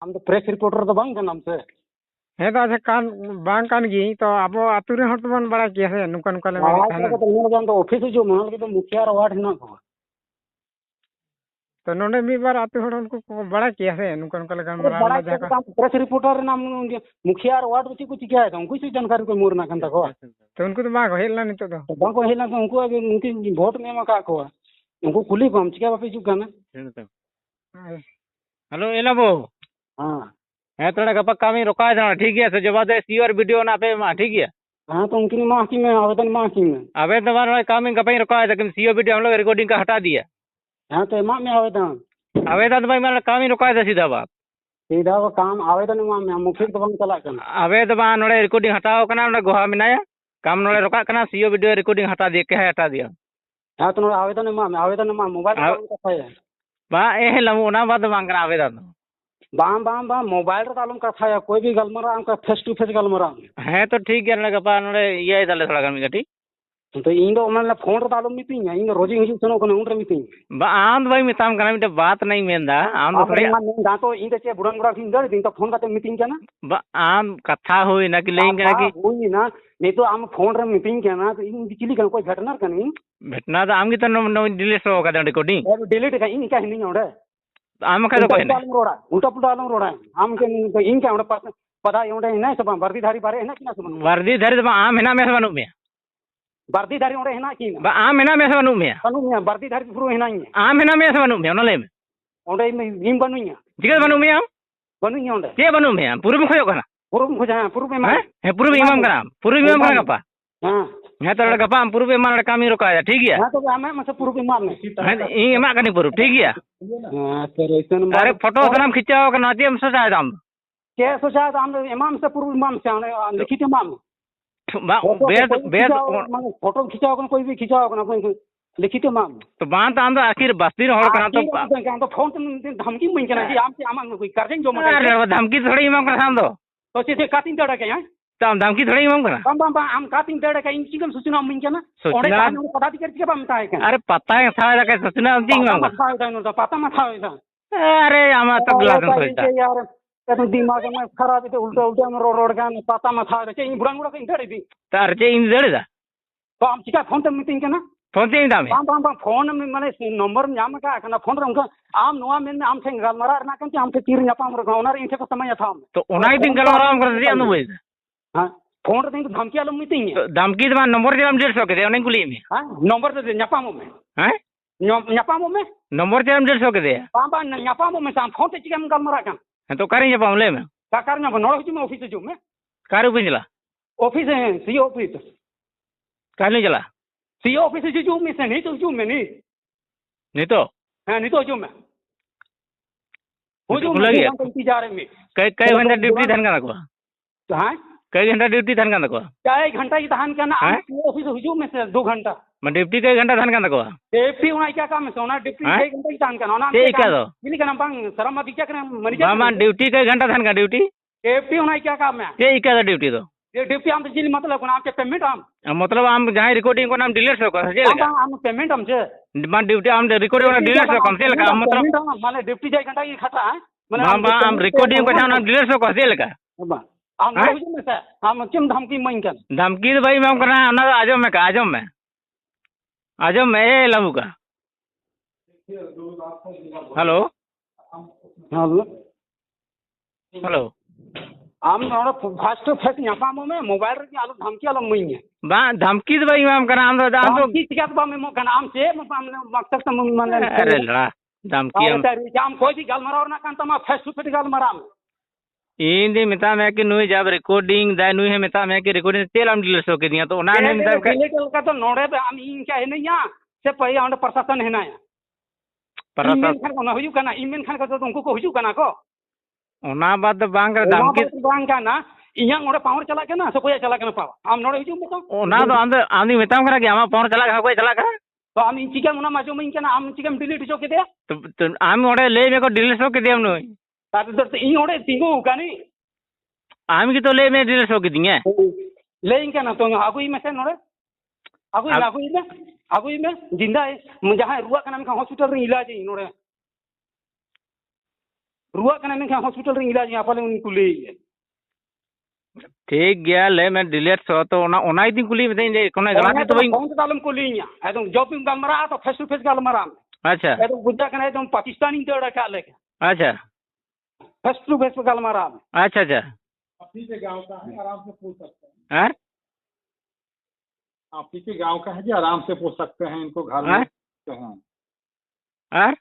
हम तो press reporter तो बांग नाम से हे तो अच्छा कान बांग कान गी तो अब आतु रे हट बन बड़ा किया है नुका नुका ले तो मेरे जान तो ऑफिस जो माल के तो मुखिया वार्ड हिना को तो नोने मी बार आतु हट उनको बड़ा किया है नुका नुका लगा बड़ा का प्रेस रिपोर्टर नाम मुखिया वार्ड में कुछ क्या है तो उनको से जानकारी को मोरना कंता को तो उनको तो बांग हेलना नहीं तो बांग को हेलना तो उनको अभी उनकी वोट में का को उनको कुली को हम चिका वापस चुका ना हेलो एलाबो हां है थोड़ा गप्पा कामी रोका है ठीक है तो जवाब दे सीआर वीडियो ना पे मा ठीक है हाँ तो उनकी माँ की में आवेदन हमारा काम कहीं रोका है लेकिन सीओ वीडियो हम लोग रिकॉर्डिंग का हटा दिया हाँ तो माँ में आवेदन तो भाई मेरा काम ही रोका है सीधा बात सीधा वो काम आवेदन माँ में मुखिया तो बंद चला आवेदन नोड़े रिकॉर्डिंग हटाओ कना नोड़े गुहा मिनाया काम नोड़े रोका कना सीओ वीडियो रिकॉर्डिंग हटा दिया क्या हटा दिया हाँ तो नोड़े आवेदन माँ मोबाइल का है बा ए लमु ना बात मांग कना आवेदन बाम बाम बाम मोबाइल तालुम कथा है कोई भी गलमरा हमका फेस टू फेस गलमरा है तो ठीक है गपा नोड़े ये दले थोड़ा गन गटी तो इन दो मन फोन रे तालुम मीटिंग इन रोजी हिजु सनो कोन उन रे मीटिंग बा आंद भाई मिताम कना मिटे बात नहीं मेंदा आंद थोड़ी दा तो इन चे बुड़न बुड़ा फिन दड़ दिन तो फोन काते मीटिंग केना बा आम कथा होई ना कि लेंगे ना कि होई ना नहीं तो हम फोन रे मीटिंग केना तो इन चिली कोई घटना कनी भेटना तो आम की तो नो डिलीट हो का रिकॉर्डिंग डिलीट का इन का नहीं ओडे आम का तो कोई नहीं रोड़ा उल्टा पुल्टा आलम रोड़ा आम के इन का ओडे पता ओडे ना सब वर्दीधारी बारे है ना कि ना सब वर्दीधारी तो आम है ना में बनू में वर्दीधारी ओडे है ना कि बा आम है ना में बनू में वर्दीधारी पूरा है ना आम है ना में बनू में ओना ले में ओडे इन बनूया जिगर बनू में आम बनूया ओडे के बनू में आम पूर्व में खोयो कना पूर्व में है पूर्व इमाम कना गपा हां है तो गपा हम पूर्व इमाम काम ही रोका है ठीक है हां तो हमें मसे पूर्व इमाम में ई एमा कनी पूर्व ठीक है हां सर ऐसन अरे फोटो सलाम खिंचाओ कना ते हम सोचा है हम के सोचा हम इमाम से पूर्व इमाम से लिखित इमाम बेद फोटो खिंचाओ कोई भी खिंचाओ ना कोई लिखित इमाम तो बांध आंदो आखिर बस्ती हो कना तो फोन धमकी मन केना जी आम से आम कोई कर जो मत अरे धमकी थोड़ी इमाम कना आंदो तो से कातिन तड़ा के तो हम धमकी थोड़ी इमाम कना बम बम आम कातिन तड़ा के इन चिकम सूचना मन केना ओडे काम पता दी करके बम ताए के अरे पता है था के सूचना हम इमाम का पता मत था अरे हम तो ग्लास सोचता यार तो दिमाग में खराब है उल्टा उल्टा में रोड का पता मत था के इन बुड़ा बुड़ा के इंटड़ी दी तार चे इन जड़ दा तो हम चिका फोन ते मीटिंग केना फोन ते दामे बम बम फोन में माने नंबर नाम का कना फोन रे उनका आम नोआ में आम से गलमरा ना के हम से तीर न्यापाम रे ओनर इन से को समय था तो ओनाई दिन गलमरा हम कर दिया न बोल हां फोन रे धमकी आलम मीटिंग है धमकी तो नंबर दे हम 150 के दे ओने गुली में हां नंबर दे न्यापाम में हैं न्यापाम में नंबर दे हम 150 के दे बम बम न्यापाम में हम फोन ते चिका हम गलमरा का तो करें न्यापाम ले में का करना बनोड़ हुजु में ऑफिस जो में कार ऊपर चला ऑफिस है सी ऑफिस कार नहीं चला सी ऑफिस जो में से नहीं तो जो में नहीं तो हां नहीं तो जो में हो जो में इंतजार में कई घंटा ड्यूटी धन का को हां कई घंटा ड्यूटी धन का को क्या 1 घंटा ही धान करना ऑफिस हुजु में से 2 घंटा मैं ड्यूटी कई घंटा धन का को ड्यूटी उना क्या काम है सोना ड्यूटी कई घंटा ही धान करना ना ते क्या दो मिली का नाम शर्म अभी क्या करें मनीजा मामा ड्यूटी कई घंटा धन का ड्यूटी ड्यूटी उना क्या काम है ते क्या ड्यूटी तो ये ड्यूटी हम जिल मतलब को नाम के पेमेंट हम मतलब हम जहां रिकॉर्डिंग को नाम डिलीट हो कर जेल का हम पेमेंट हम जे मान ड्यूटी हम रिकॉर्डिंग को डिलीट हो कर जेल का मतलब माने ड्यूटी जाय घंटा ही खाता है माने हम रिकॉर्डिंग को नाम डिलीट हो कर जेल का हम हुजु में से हम किम धमकी मन के धमकी तो भाई मैं करना ना आजम में का आजम में ए लबू का हेलो हेलो हम नोड़ फास्ट फेस न्यापाम में मोबाइल रे आलू धमकी आलम मई है बा धमकी तो भाई हम करना हम तो की शिकायत बा में मो नाम से मकसद से मन अरे लड़ा धमकी हम कोई भी गल मराव ना कान तमा फेस टू फेस गल मराम इंदी मिता में कि नुई जब रिकॉर्डिंग दा नुई है मिता में कि रिकॉर्डिंग तेल हम डिलीट हो के दिया तो ना ने मिता डिलीट का तो नोड़े पे हम इन क्या है नहीं या से पई हम प्रशासन है ना या प्रशासन खान को ना हुजु कना ईमेल खान को तो उनको को हुजु कना को ओना बात बांग कर धमकी बांग का ना इया नोड़े पावर चला के ना सो कोई चला के ना पावा हम नोड़े हुजु मत ओना तो आंदी मिता करा कि हम पावर चला कोई चला का तो हम इन चिकन ना माजो में इनके हम चिकन डिलीट हो के दे तो हम ओड़े ले में को डिलीट हो के दे हम नुई तो इन ओड़े तिगो कानी आम की तो ले में डिलीट हो के दिए ले इनके ना तो आगुई में से नोड़े आगुई में जिंदा है जहां रुआ का नाम का हॉस्पिटल रे इलाज है नोड़े रुआ कना में हॉस्पिटल रे इलाज पाले उन कुली ठीक गया ले मैं डिलीट सो तो ओना इदी कुली में जे कोना गला तो भाई फोन दालम कुली एकदम जब तुम गलमरा तो फेस टू फेस गलमरा अच्छा एकदम गुज्जा कना एकदम पाकिस्तानी दौड़ा का लेके अच्छा फेस टू फेस गलमरा अच्छा अच्छा आप ही के गांव का है, आराम से पूछ सकते हैं। हैं आप ही के गांव का है जी, आराम से पूछ सकते हैं इनको घर में हैं।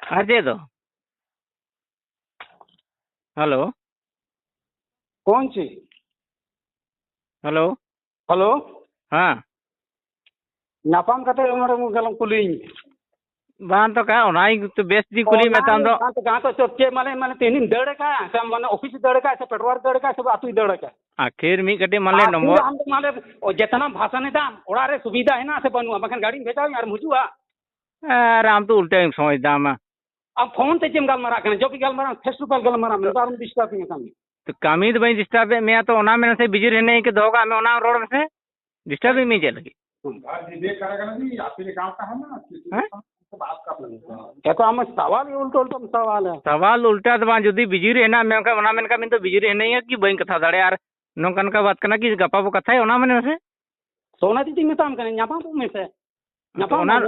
हैं दे दो। हेलो कौन सी हेलो हेलो हाँ नापाम कते गलम कुली बान तो का ओनाई तो बेस दी कुली में तान दो गां तो चोके माने तेनी दड़ का से माने ऑफिस दड़ का से पेट्रोल दड़ का सब आतु दड़ का आखिर मी कटे माले नंबर हम तो माले जेतना भाषा ने दाम ओड़ा रे सुविधा है ना से बनुआ बखन गाड़ी में भेजा यार मुजुआ राम तो उल्टे समझ दाम अब फोन ते चिम गलमरा कने जो भी गलमरा फेस टू फेस गलमरा में बार डिस्टर्ब नहीं काम तो कमी तो भाई डिस्टर्ब है मैं तो ओना में से बिजी रहने के दोगा मैं ओना रोड में से डिस्टर्ब ही नहीं चलेगी देख करेगा ना जी, आप ही के गांव का है ना, तो बात कर लेंगे। क्या तो हम सवाल ही उल्टा उल्टा सवाल है सवाल उल्टा तो बां जुदी बिजी रहना मैं का ओना में का मैं तो बिजी रहने है कि बई कथा दाड़े यार नोकन का बात करना कि गप्पा वो कथा है ओना में से सोना दीदी में काम करें न्यापा में से न्यापा ओना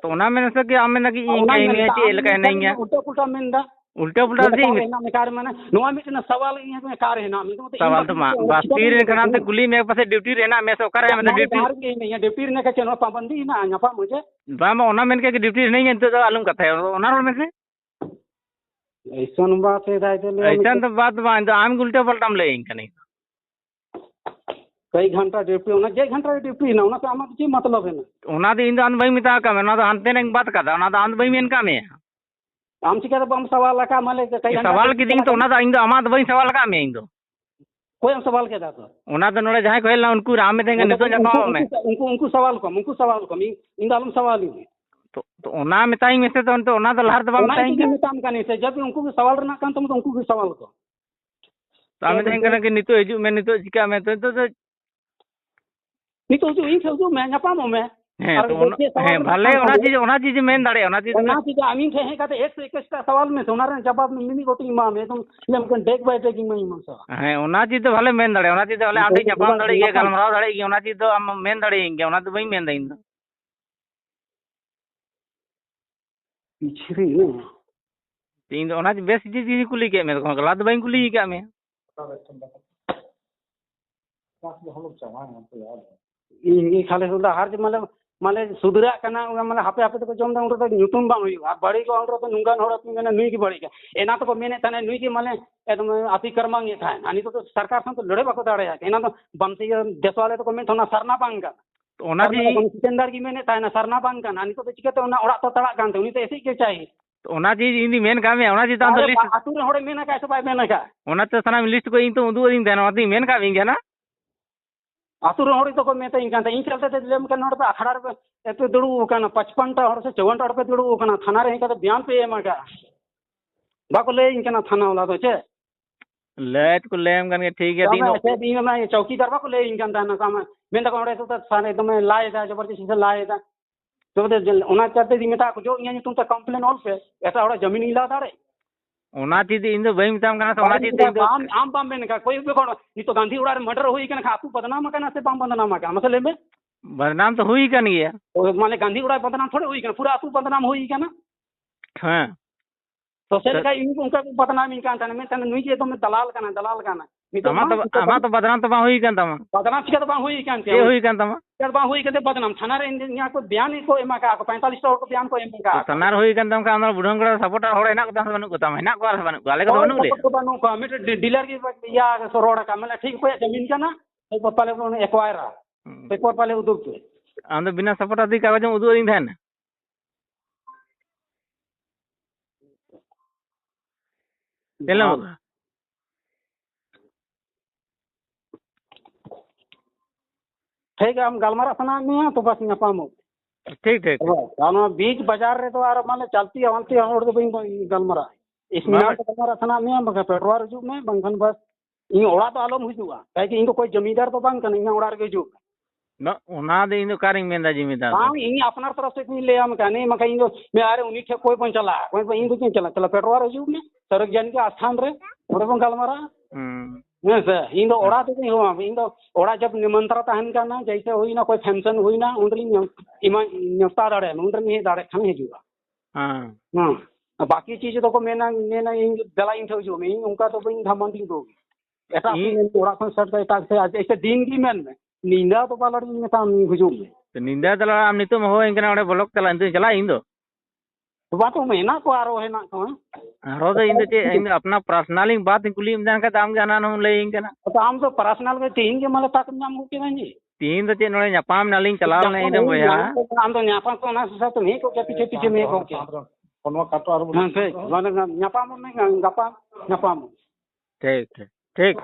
तो ओना में से कि हम में कि इन नहीं है कि एल का नहीं है उल्टा पुल्टा मिंदा उल्टा पुल्टा सी ना में कार माने नोआ में सवाल ये में कार है ना में तो सवाल तो बास्ती रे कना तो कुली में पासे ड्यूटी रहना मैं सो करे मतलब ड्यूटी नहीं है ड्यूटी ने का चनो पाबंदी ना न्यापा मुझे बा में ओना में के ड्यूटी नहीं है तो आलम कथा है ओना रोड में से ऐसा बात है दाई तो ऐसा तो बात बा तो आम उल्टा पलटा ले इनका नहीं कई घंटा ड्यूटी होना जे घंटा ड्यूटी ना होना तो आमा की मतलब है ना ओना तो इन अन भाई मिता का ना तो हंते ने बात करता ओना तो अन भाई में इनका में हम चिका तो हम सवाल का माले कई सवाल की दिन तो ओना तो इन तो अमा तो भाई सवाल का में इन तो कोई हम सवाल के दाता ओना तो नोड़े जहां कहला उनको राम में देंगे नितो जका में उनको सवाल कम इन दालम सवाल ही तो ओना मिताई में से तो ओना तो लहर दबा मिताई में काम करने से जब उनको भी सवाल रहना काम तो उनको भी सवाल को तो हमें देंगे कि नितो हिजू में नितो चिका में तो नितो जो इन जो मैं नपामो में है तो है भले ओना चीज मेन दाड़े ओना चीज आमीन थे का तो एक से एक का सवाल में सोना रे जवाब में मिनी गोटी मां में तुम लेमकन डेक बाय टेकिंग में मन सा है ओना चीज तो भले मेन दाड़े ओना चीज भले आंटी जपाम दाड़े ये गलमराव दाड़े ये ओना चीज तो हम मेन दाड़े इंगे ओना तो वही मेन दाइन पिछरी ने तीन ओना बेस चीज कुली के में गलत भाई कुली के में हम लोग चवाएं हमको याद है इन खाले सुदा हर मतलब माले सुधरा कना माले हापे हापे तो जम दा उन तो न्यूटन बांग हुई बड़ी को उन तो नुंगान होड़ा की मैंने नुई की बड़ी का एना तो मेने तने नुई की माले एकदम अतिक्रमण ये था अनि तो सरकार से तो लड़े बाको दाड़े है एना तो बमती देश वाले तो में थोना सरना बांग का तो ओना जी सिकंदर की मैंने था ना सरना बांग का अनि तो चिके तो ना ओड़ा तो तड़ा कांते उनी तो ऐसे के चाहिए तो ओना चीज इन दी मेन काम है ओना चीज तो लिस्ट आतु रे होड़े मेना का सब मेना का ओना तो सना लिस्ट को इन तो उदु दिन देना दी मेन का विंगे ना आतु रे होड़े तो को में तो इन कांते इन चलते ते लेम कन होड़े अखड़ा रे पे दुड़ू कना 55 टा होड़ से 54 टा पे दुड़ू कना थाना रे का तो बयान पे एमा का बाको ले इन कना थाना वाला तो छे लेट को लेम कन के ठीक है दिन से दिन में चौकीदार बाको ले इन कन ना काम में तो होड़े तो सारे एकदम लाए था जबरदस्ती से लाए था तो ओना चलते दी मेटा को जो इन तुम तो कंप्लेन ऑल पे ऐसा होड़ा जमीन इला दाड़े ओना चीज इन दो भाई मिताम कना ओना चीज इन आम बाम में का कोई भी कोन नी तो गांधी उड़ार मर्डर होई कना खातु बदनाम कना से बाम बदनाम का मसले में बदनाम तो हुई कन गया ओ माने गांधी उड़ार बदनाम थोड़े हुई कना पूरा आतु बदनाम होई कना हां तो से का इन उनका बदनाम इन का में तने नुई के तो में दलाल कना नी तो अमा तो बदनाम तो बा हुई कन तमा बदनाम के तो बा हुई कन ये हुई कन तमा के बा हुई के बदनाम थाना रे यहां को बयान को एमा का 45 टा को बयान को एमा का थाना हुई कन तम का हमरा बुढंगड़ा सपोर्टर होड़े ना को बनु को तम ना को बनु वाले को बनु ले को बनु का मिट डीलर की या सरोड़ा का मतलब ठीक पे जमीन का ना तो पाले एक्वायर पेपर पाले उदुक के आंदो बिना सपोर्ट आदि कागज में उदु दिन धन चलो ठीक है हम गलमारा सना में तो बस नपामो ठीक ठीक हम बीच बाजार रे तो आर माने चलती आवंती और तो बई गलमारा इसमें तो गलमारा सना में बका पेट्रोल जो में बंधन बस इन ओड़ा तो आलम हुजुआ काहे कि इन कोई जमींदार तो बांग कन इन ओड़ा रे जो ᱚᱱᱟ ᱫᱚ ᱤᱧ ᱫᱚ ᱚᱠᱟᱨᱤᱧ ᱢᱮᱱᱫᱟ ᱡᱤᱢᱤᱫᱟᱨ ᱫᱚ ᱵᱟᱝ ᱤᱧ ᱟᱯᱱᱟर तरफ से ᱤᱧ ᱞᱟᱹᱭᱟᱢ ᱠᱟᱱᱟ ᱢᱟᱠᱷᱟ ᱤᱧ ᱫᱚ ᱢᱮ ᱟᱨ ᱩᱱᱤ ᱴᱷᱮᱱ ᱠᱚᱭ ᱵᱚᱱ ᱪᱟᱞᱟᱜᱼᱟ ᱠᱚᱭ ᱤᱧ ᱫᱚ ᱪᱮᱫ ᱪᱟᱞᱟᱜ ᱪᱟᱞᱟᱜ ᱯᱮᱴᱨᱳᱞ ᱦᱤᱡᱩᱜ ᱢᱮ ᱥᱚᱨᱚᱜ ᱡᱟᱱ के स्थान रे ᱚᱸᱰᱮ ᱵᱚᱱ ᱜᱟᱞᱢᱟᱨᱟᱜᱼᱟ ᱦᱮᱸ ᱥᱮ ᱤᱧ ᱫᱚ ᱚᱲᱟᱜ ᱛᱮᱫᱚ ᱤᱧ ᱫᱚ ᱚᱲᱟᱜ ᱡᱚᱵ निमंत्रण ᱛᱟᱦᱮᱱ ᱠᱟᱱᱟ ᱡᱮᱭᱥᱮ ᱦᱩᱭᱱᱟ ᱠᱚᱭ ᱯᱷᱮᱱᱥᱚᱱ ᱦᱩᱭᱱᱟ ᱩᱱᱨᱤᱧ ᱱᱮᱣᱛᱟ ᱫᱟᱲᱮᱭᱟᱜᱼᱟ ᱩᱱᱨᱤᱧ ᱦᱮᱡ ᱫᱟᱲᱮᱭᱟᱜ ᱠᱷᱟᱱ ᱦᱤᱡᱩᱜᱼᱟ बाकी चीज तो मेना इन दला इन ठो जो इन उनका तो बइन धमंडी दो एटा ओड़ा खन सेट एटा से ऐसे दिन की मेन में नींदा तो बालर में ता हुजूम में तो निंदा तला आम नितो हो इनकना ओडे ब्लॉक तला इंद चला इन दो तो बात तो मेना को आरो है ना को आरो दो इन चे इन अपना पर्सनल बात कुली में का दाम जाना न ले इंकना तो आम तो पर्सनल के तीन के माले ताक नाम के नहीं तीन तो चे नोले न्यापाम नालिंग चला ने इन बोया आम तो न्यापा को ना से तो नहीं को के पीछे पीछे में को के फोनवा काटो और हां से न्यापा में गपा न्यापा ठीक ठीक